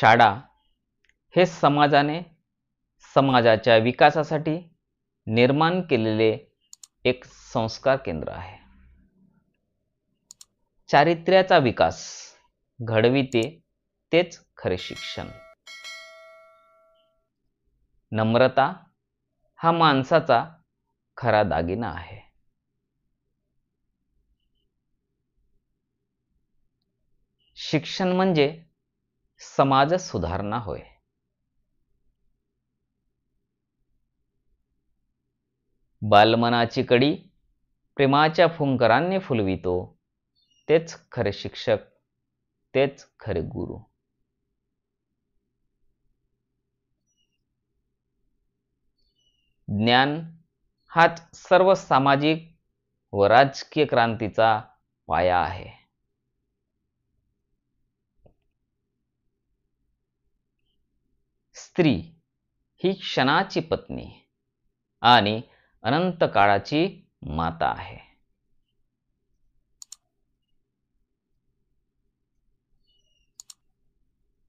शाळा हे समाजाने समाजाच्या विकासासाठी निर्माण केलेले एक संस्कार केंद्र आहे. चारित्र्याचा विकास घडविते तेच खरे शिक्षण. नम्रता हा माणसाचा खरा दागिना आहे. शिक्षण म्हणजे समाज सुधारणा होय. बालमनाची कडी प्रेमाच्या फुंकरांनी फुलवितो तेच खरे शिक्षक, तेच खरे गुरु. ज्ञान हाच सर्व सामाजिक व राजकीय क्रांतीचा पाया आहे. स्त्री ही क्षणाची पत्नी आणि अनंत काळाची माता आहे.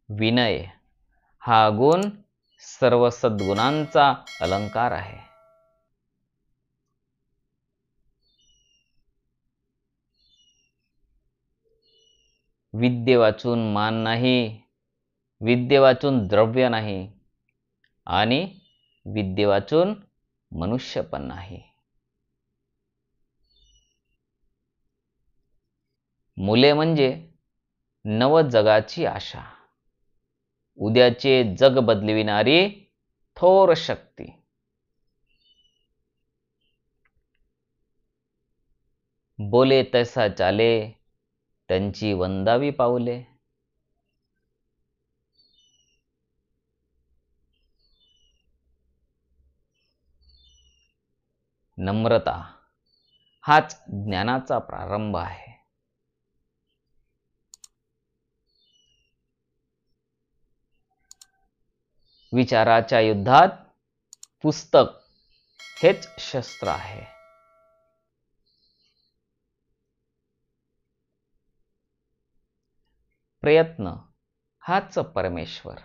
विनय हा गुण सर्व सद्गुणांचा अलंकार आहे. विद्ये वाचून मान नाही, विद्ये वाचून द्रव्य नाही आणि विद्ये वाचून मनुष्य पण नाही. मुले म्हणजे नव जगाची आशा, उद्याचे जग बदलविणारी थोर शक्ती. बोले तैसा चाले त्यांची वंदावी पाऊले. नम्रता हाच ज्ञानाचा प्रारंभ आहे. विचाराच्या युद्धात पुस्तक हेच शस्त्र आहे. प्रयत्न हाच परमेश्वर.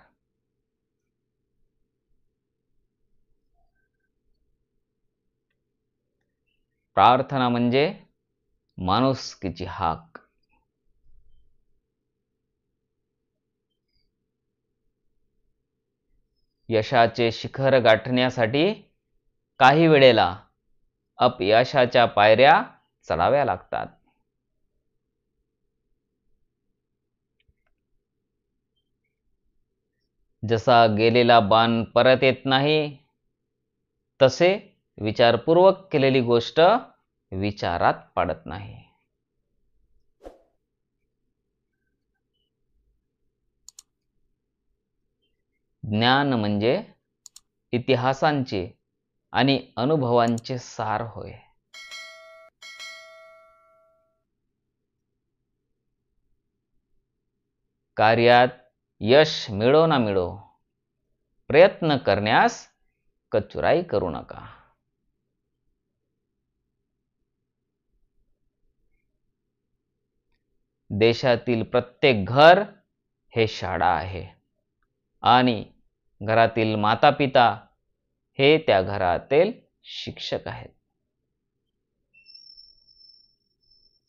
प्रार्थना म्हणजे माणुसकीची हाक. यशाचे शिखर गाठण्यासाठी काही वेळेला अपयशाच्या पायऱ्या चढाव्या लागतात. जसा गेलेला बाण परत येत नाही, तसे विचारपूर्वक केलेली गोष्ट विचारात पडत नाही. ज्ञान म्हणजे इतिहासांचे आणि अनुभवांचे सार होय. कार्यात यश मिळो ना मिळो, प्रयत्न करण्यास कचुराई करू नका. देशातील प्रत्येक घर हे शाळा आहे आणि घरातील माता पिता हे त्या घरातील शिक्षक आहेत.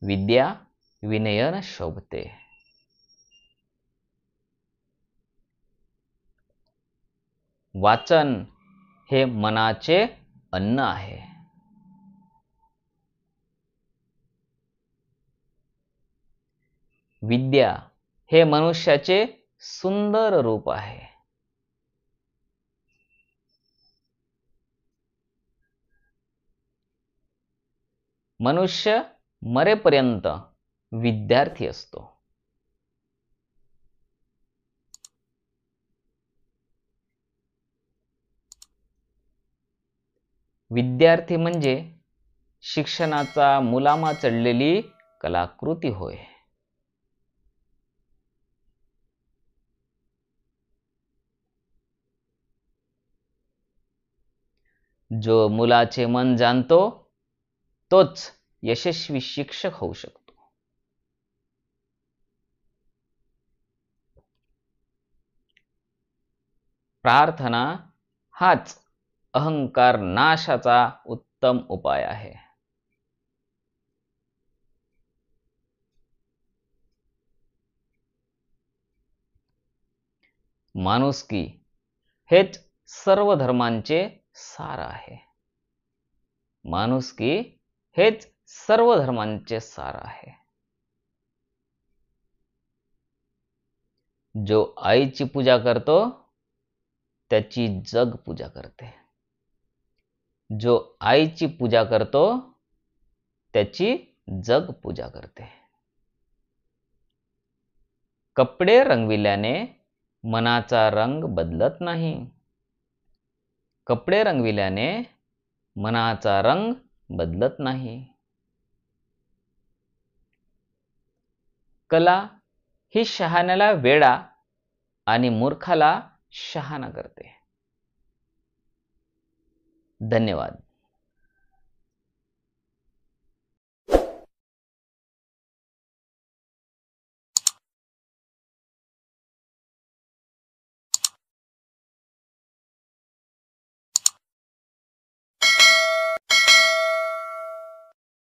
विद्या विनयन शोभते. वाचन हे मनाचे अन्न आहे. विद्या हे मनुष्याचे सुंदर रूप आहे. मनुष्य मरेपर्यंत विद्यार्थी असतो. विद्यार्थी म्हणजे शिक्षणाचा मुलामा चढलेली कलाकृती होय. जो मुलाचे मन जाणतो तोच यशस्वी शिक्षक होऊ शकतो. प्रार्थना हाच अहंकार नाशाचा उत्तम उपाय आहे. माणुसकी हेच सर्व धर्मांचे सार आहे. माणुसकी हेच सर्व धर्मांचे सार आहे. जो आईची पूजा करतो त्याची जग पूजा करते. जो आईची पूजा करतो त्याची जग पूजा करते. कपडे रंगविल्याने मनाचा रंग बदलत नाही. कपडे रंगविल्याने मनाचा रंग बदलत नाही. कला ही शहाण्याला वेडा आणि मूर्खाला शहाणा करते. धन्यवाद.